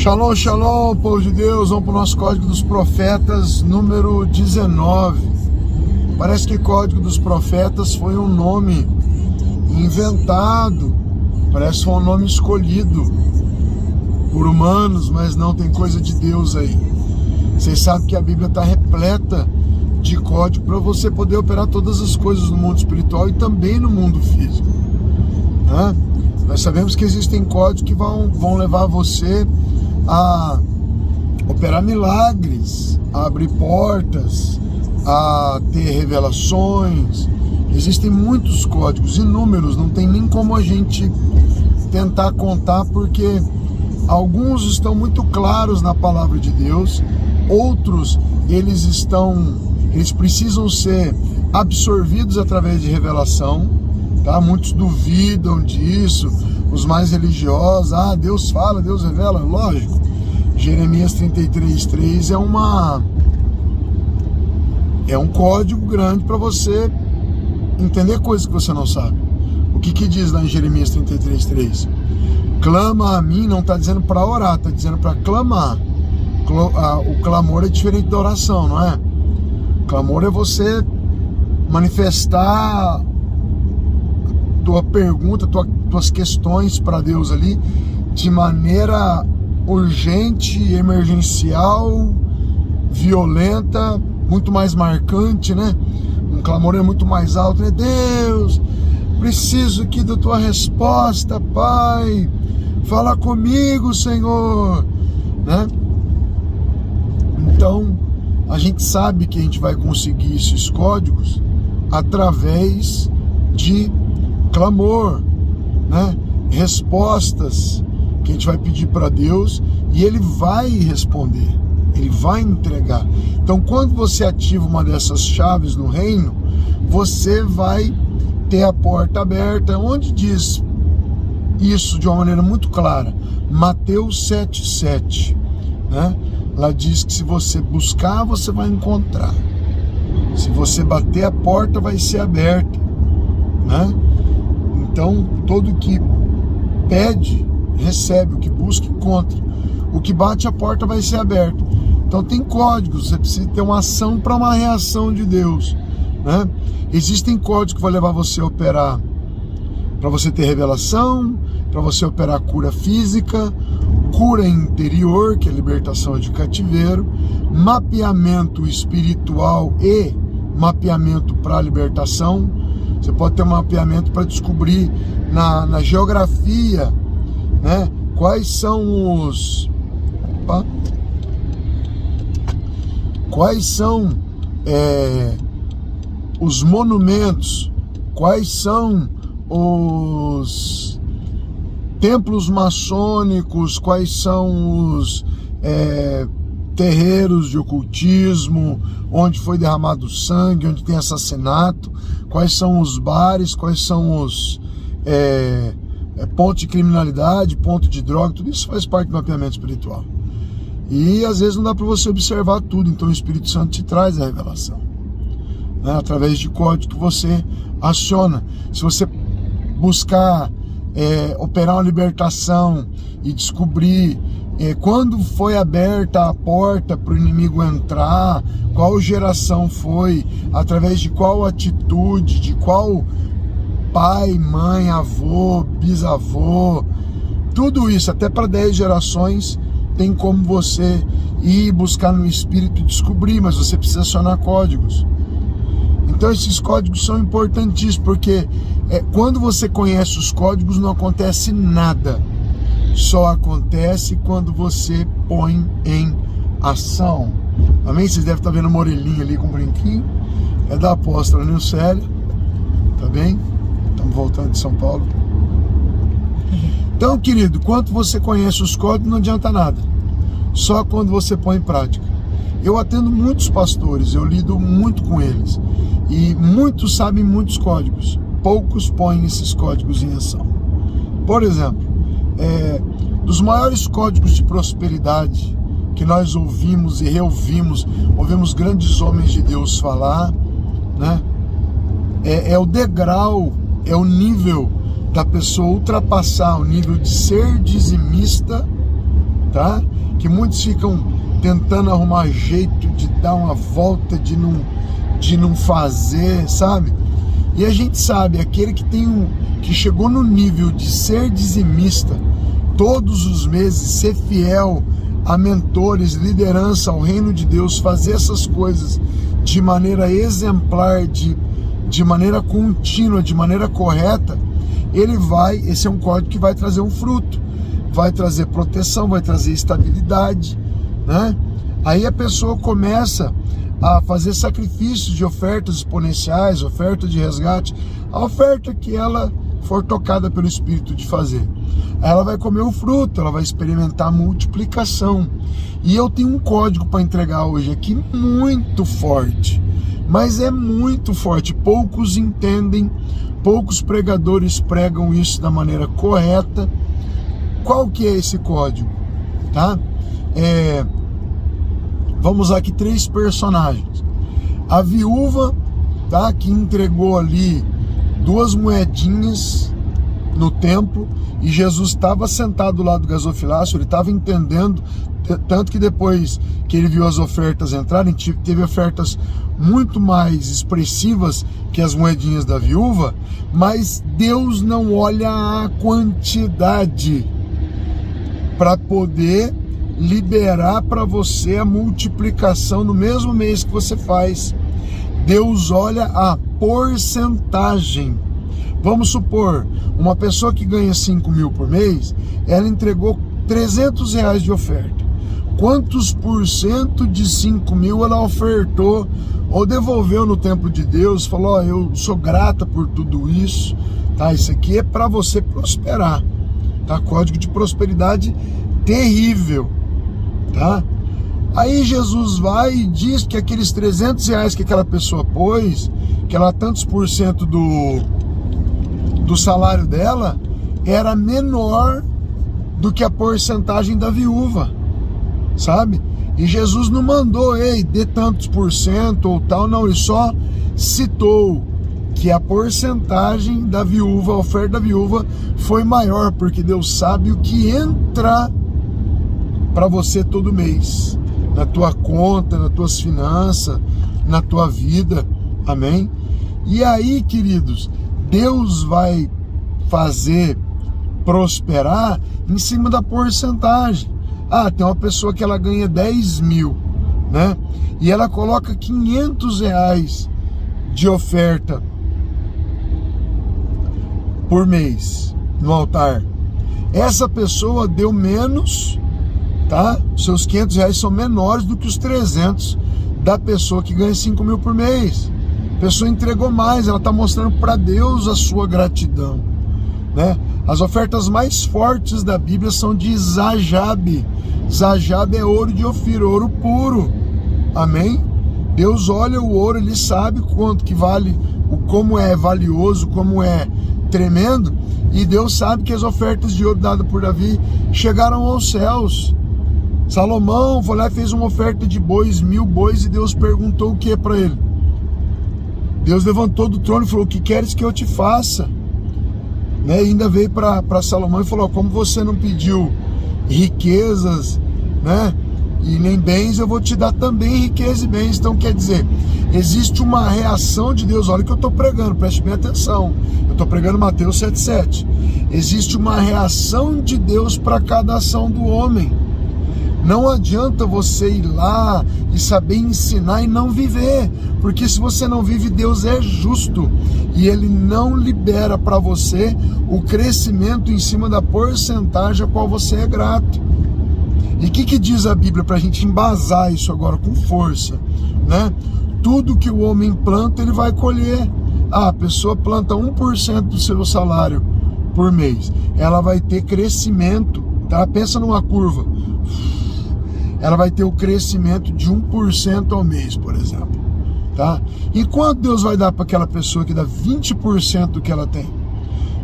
Shalom, shalom, povo de Deus. Vamos para o nosso Código dos Profetas, número 19. Parece que Código dos Profetas foi um nome inventado, parece que foi um nome escolhido por humanos, mas não, tem coisa de Deus aí. Vocês sabem que a Bíblia está repleta de código para você poder operar todas as coisas no mundo espiritual e também no mundo físico, né? Nós sabemos que existem códigos que vão levar você a operar milagres, a abrir portas, a ter revelações. Existem muitos códigos, inúmeros, não tem nem como a gente tentar contar, porque alguns estão muito claros na palavra de Deus, outros eles precisam ser absorvidos através de revelação, tá? Muitos duvidam disso, os mais religiosos, Deus fala, Deus revela, lógico. Jeremias 33:3 é um código grande para você entender coisas que você não sabe. O que diz lá em Jeremias 33:3? Clama a mim, não está dizendo para orar, está dizendo para clamar. O clamor é diferente da oração, não é? Clamor é você manifestar tua pergunta, tuas questões para Deus ali de maneira urgente, emergencial, violenta, muito mais marcante, né? Um clamor é muito mais alto, né? Deus, preciso aqui da tua resposta, Pai. Fala comigo, Senhor, né? Então, a gente sabe que a gente vai conseguir esses códigos através de clamor, né? Respostas que a gente vai pedir para Deus e Ele vai responder, Ele vai entregar. Então, quando você ativa uma dessas chaves no reino, você vai ter a porta aberta. Onde diz isso de uma maneira muito clara? Mateus 7:7, né? Lá diz que se você buscar, você vai encontrar. Se você bater, a porta vai ser aberta, né? Então, todo que pede, recebe. O que busca, encontra. O que bate, a porta vai ser aberta. Então, tem códigos. Você precisa ter uma ação para uma reação de Deus, né? Existem códigos que vão levar você a operar para você ter revelação, para você operar cura física, cura interior, que é libertação de cativeiro, mapeamento espiritual e mapeamento para libertação. Você pode ter um mapeamento para descobrir na geografia, né, quais são os monumentos, quais são os templos maçônicos, quais são os terreiros de ocultismo, onde foi derramado sangue, onde tem assassinato, quais são os bares, quais são os pontos de criminalidade, ponto de droga. Tudo isso faz parte do mapeamento espiritual. E às vezes não dá para você observar tudo, então o Espírito Santo te traz a revelação, né, através de código que você aciona. Se você buscar operar uma libertação e descobrir quando foi aberta a porta para o inimigo entrar, qual geração foi, através de qual atitude, de qual pai, mãe, avô, bisavô, tudo isso, até para 10 gerações, tem como você ir buscar no Espírito e descobrir, mas você precisa acionar códigos. Então esses códigos são importantíssimos, porque quando você conhece os códigos não acontece nada. Só acontece quando você põe em ação. Amém? Vocês devem estar vendo uma orelhinha ali com um brinquinho. É da apóstola Nilcélia. Tá bem? Estamos voltando de São Paulo. Então, querido, quando você conhece os códigos não adianta nada. Só quando você põe em prática. Eu atendo muitos pastores, eu lido muito com eles. E muitos sabem muitos códigos. Poucos põem esses códigos em ação. Por exemplo, dos maiores códigos de prosperidade que nós ouvimos e reouvimos, ouvimos grandes homens de Deus falar, né? É o degrau, é o nível da pessoa ultrapassar o nível de ser dizimista, tá? que muitos ficam tentando arrumar jeito de dar uma volta, de não fazer, sabe? E a gente sabe, aquele que chegou no nível de ser dizimista todos os meses, ser fiel a mentores, liderança ao reino de Deus, fazer essas coisas de maneira exemplar, de maneira contínua, de maneira correta, esse é um código que vai trazer um fruto, vai trazer proteção, vai trazer estabilidade, né? Aí a pessoa começa a fazer sacrifícios de ofertas exponenciais, oferta de resgate, a oferta que ela for tocada pelo Espírito de fazer. Ela vai comer o fruto, ela vai experimentar a multiplicação. E eu tenho um código para entregar hoje aqui muito forte, mas é muito forte. Poucos entendem, poucos pregadores pregam isso da maneira correta. Qual que é esse código? Tá? Vamos usar aqui 3 personagens. A viúva, tá, que entregou ali 2 moedinhas no templo, e Jesus estava sentado lá do gasofilácio, ele estava entendendo, tanto que depois que ele viu as ofertas entrarem, teve ofertas muito mais expressivas que as moedinhas da viúva, mas Deus não olha a quantidade para poder liberar para você a multiplicação no mesmo mês que você faz. Deus olha a porcentagem. Vamos supor, uma pessoa que ganha 5 mil por mês, ela entregou R$300 de oferta. Quantos por cento de 5 mil ela ofertou ou devolveu no templo de Deus? Falou, eu sou grata por tudo isso, tá? Isso aqui é para você prosperar, tá? Código de prosperidade terrível, tá? Aí Jesus vai e diz que aqueles R$300 que aquela pessoa pôs, que ela tantos por cento do salário dela, era menor do que a porcentagem da viúva, sabe? E Jesus não mandou, ei, dê tantos por cento ou tal, não, ele só citou que a porcentagem da viúva, a oferta da viúva foi maior, porque Deus sabe o que entra para você todo mês, na tua conta, nas tuas finanças, na tua vida, amém? E aí, queridos, Deus vai fazer prosperar em cima da porcentagem. Ah, tem uma pessoa que ela ganha 10 mil, né? E ela coloca R$500 de oferta por mês no altar. Essa pessoa deu menos, tá? Seus R$500 são menores do que os 300 da pessoa que ganha 5 mil por mês. A pessoa entregou mais, ela está mostrando para Deus a sua gratidão, né? As ofertas mais fortes da Bíblia são de Zajab. Zajab é ouro de Ofir, ouro puro, amém? Deus olha o ouro, ele sabe quanto que vale, como é valioso, como é tremendo, e Deus sabe que as ofertas de ouro dadas por Davi chegaram aos céus. Salomão foi lá e fez uma oferta de bois, 1000 bois, e Deus perguntou o que para ele? Deus levantou do trono e falou, o que queres que eu te faça? Né? E ainda veio para Salomão e falou, como você não pediu riquezas, né? E nem bens, eu vou te dar também riqueza e bens. Então quer dizer, existe uma reação de Deus. Olha o que eu estou pregando, preste bem atenção. Eu estou pregando Mateus 7,7. Existe uma reação de Deus para cada ação do homem. Não adianta você ir lá e saber ensinar e não viver, porque se você não vive, Deus é justo e Ele não libera para você o crescimento em cima da porcentagem a qual você é grato. E o que diz a Bíblia para a gente embasar isso agora com força, né? Tudo que o homem planta, ele vai colher. Ah, a pessoa planta 1% do seu salário por mês, ela vai ter crescimento, tá? Pensa numa curva. Ela vai ter o crescimento de 1% ao mês, por exemplo, tá? E quanto Deus vai dar para aquela pessoa que dá 20% do que ela tem?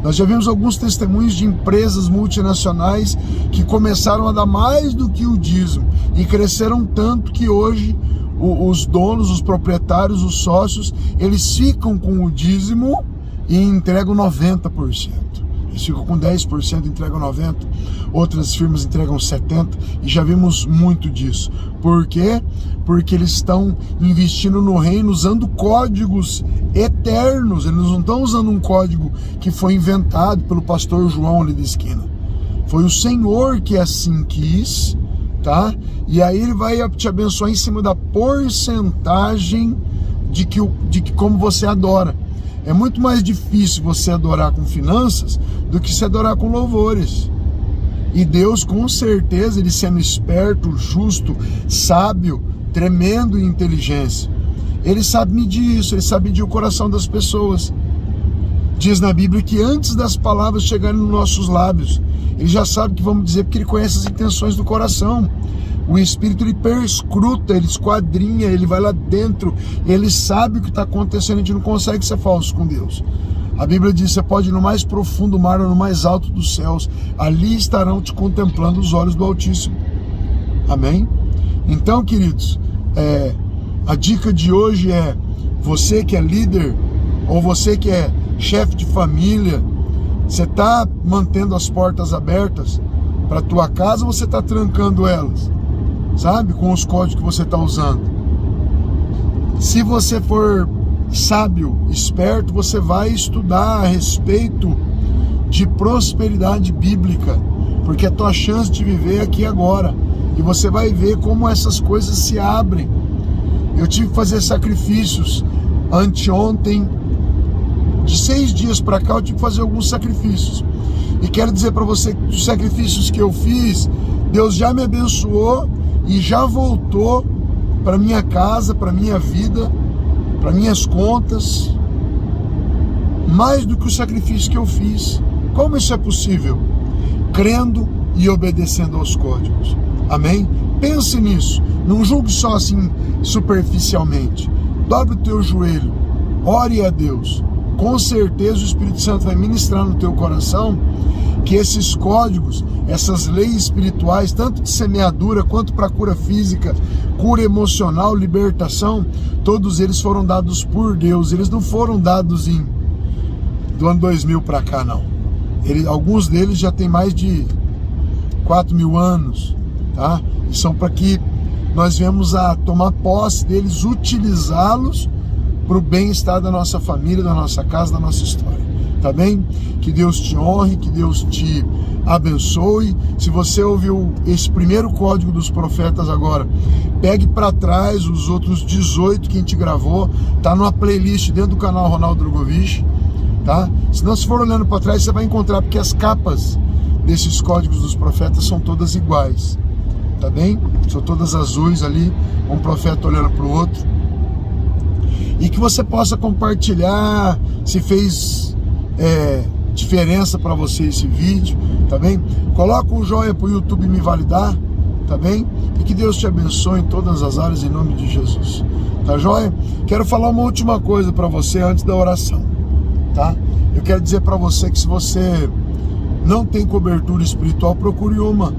Nós já vimos alguns testemunhos de empresas multinacionais que começaram a dar mais do que o dízimo e cresceram tanto que hoje os donos, os proprietários, os sócios, eles ficam com o dízimo e entregam 90%. eles ficam com 10%, entregam 90%, outras firmas entregam 70%, e já vimos muito disso. Por quê? Porque eles estão investindo no reino usando códigos eternos, eles não estão usando um código que foi inventado pelo pastor João ali da esquina. Foi o Senhor que assim quis, tá? E aí ele vai te abençoar em cima da porcentagem de que como você adora. É muito mais difícil você adorar com finanças do que se adorar com louvores. E Deus, com certeza, ele sendo esperto, justo, sábio, tremendo em inteligência, ele sabe medir isso, ele sabe medir o coração das pessoas. Diz na Bíblia que antes das palavras chegarem nos nossos lábios, ele já sabe o que vamos dizer, porque ele conhece as intenções do coração. O Espírito, ele perscruta, ele esquadrinha, ele vai lá dentro, ele sabe o que está acontecendo. A gente não consegue ser falso com Deus. A Bíblia diz: você pode ir no mais profundo mar ou no mais alto dos céus, ali estarão te contemplando os olhos do Altíssimo. Amém? Então, queridos, a dica de hoje é: você que é líder, ou você que é chefe de família, você está mantendo as portas abertas para a tua casa, ou você está trancando elas? Sabe? Com os códigos que você está usando. Se você for sábio, esperto, você vai estudar a respeito de prosperidade bíblica, porque a tua chance de viver é aqui agora, e você vai ver como essas coisas se abrem. Eu tive que fazer sacrifícios anteontem, de 6 dias para cá eu tive que fazer alguns sacrifícios, e quero dizer para você que os sacrifícios que eu fiz, Deus já me abençoou e já voltou para minha casa, para minha vida, para minhas contas, mais do que o sacrifício que eu fiz. Como isso é possível? Crendo e obedecendo aos códigos. Amém? Pense nisso. Não julgue só assim superficialmente. Dobre o teu joelho, ore a Deus. Com certeza o Espírito Santo vai ministrar no teu coração que esses códigos, essas leis espirituais, tanto de semeadura quanto para cura física, cura emocional, libertação, todos eles foram dados por Deus. Eles não foram dados do ano 2000 para cá, não. Alguns deles já têm mais de 4.000 anos, tá? E são para que nós venhamos a tomar posse deles, utilizá-los para o bem-estar da nossa família, da nossa casa, da nossa história. Tá bem? Que Deus te honre, que Deus te abençoe. Se você ouviu esse primeiro código dos profetas agora, pegue para trás os outros 18 que a gente gravou, tá numa playlist dentro do canal Ronaldo Drogovic, tá? Se não, se for olhando para trás, você vai encontrar, porque as capas desses códigos dos profetas são todas iguais, tá bem? São todas azuis ali, um profeta olhando para o outro. E que você possa compartilhar, se fez diferença para você esse vídeo, tá bem? Coloca um joinha para o YouTube me validar, tá bem? E que Deus te abençoe em todas as áreas, em nome de Jesus, tá joia? Quero falar uma última coisa para você antes da oração, tá? Eu quero dizer para você que se você não tem cobertura espiritual, procure uma,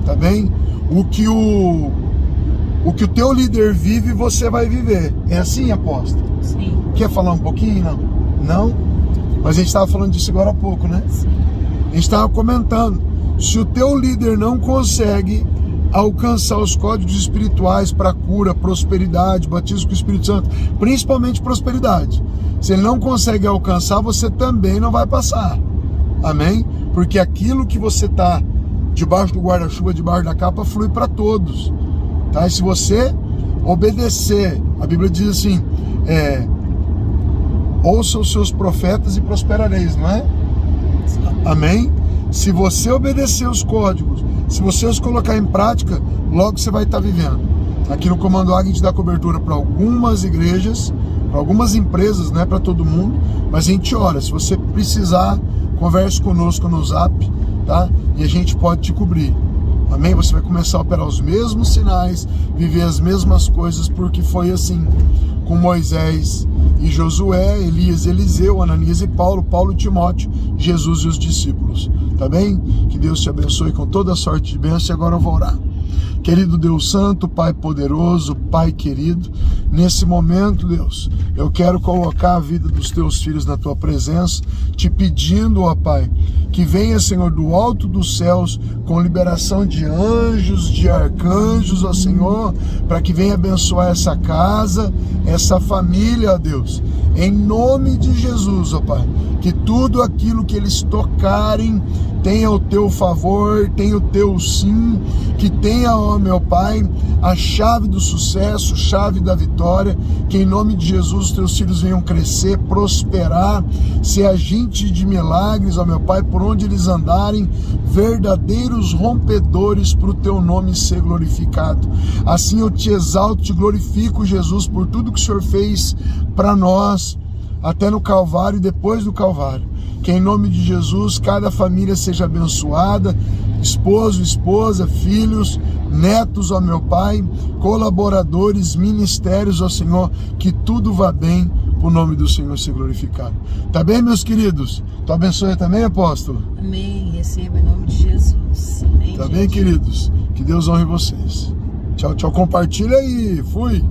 tá bem? O que o teu líder vive, você vai viver. É assim, apóstolo? Sim. Quer falar um pouquinho? Não? Não? Mas a gente estava falando disso agora há pouco, né? Sim. A gente estava comentando. Se o teu líder não consegue alcançar os códigos espirituais para cura, prosperidade, batismo com o Espírito Santo, principalmente prosperidade, se ele não consegue alcançar, você também não vai passar. Amém? Porque aquilo que você está debaixo do guarda-chuva, debaixo da capa, flui para todos. Tá? E se você obedecer, a Bíblia diz assim, ouça os seus profetas e prosperareis, não é? Amém? Se você obedecer os códigos, se você os colocar em prática, logo você vai estar vivendo. Aqui no Comando Águia a gente dá cobertura para algumas igrejas, para algumas empresas, não é para todo mundo, mas a gente ora. Se você precisar, converse conosco no Zap, tá? E a gente pode te cobrir. Amém? Você vai começar a operar os mesmos sinais, viver as mesmas coisas, porque foi assim com Moisés e Josué, Elias e Eliseu, Ananias e Paulo, Paulo e Timóteo, Jesus e os discípulos. Tá bem? Que Deus te abençoe com toda a sorte de bênção. E agora eu vou orar. Querido Deus Santo, Pai poderoso, Pai querido, nesse momento, Deus, eu quero colocar a vida dos teus filhos na tua presença, te pedindo, ó Pai, que venha, Senhor, do alto dos céus, com liberação de anjos, de arcanjos, ó Senhor, para que venha abençoar essa casa, essa família, ó Deus, em nome de Jesus, ó Pai, que tudo aquilo que eles tocarem tenha o teu favor, tenha o teu sim, que tenha, ó meu Pai, a chave do sucesso, chave da vitória, que em nome de Jesus os teus filhos venham crescer, prosperar, ser agente de milagres, ó meu Pai, por onde eles andarem, verdadeiros rompedores para o teu nome ser glorificado. Assim eu te exalto, te glorifico, Jesus, por tudo que o Senhor fez para nós, até no Calvário e depois do Calvário. Que em nome de Jesus cada família seja abençoada, esposo, esposa, filhos, netos, ó meu Pai, colaboradores, ministérios, ó Senhor, que tudo vá bem, o nome do Senhor ser glorificado. Tá bem, meus queridos? Tu abençoe também, apóstolo? Amém, receba em nome de Jesus. Amém, tá bem, queridos? Que Deus honre vocês. Tchau, tchau, compartilha aí, fui!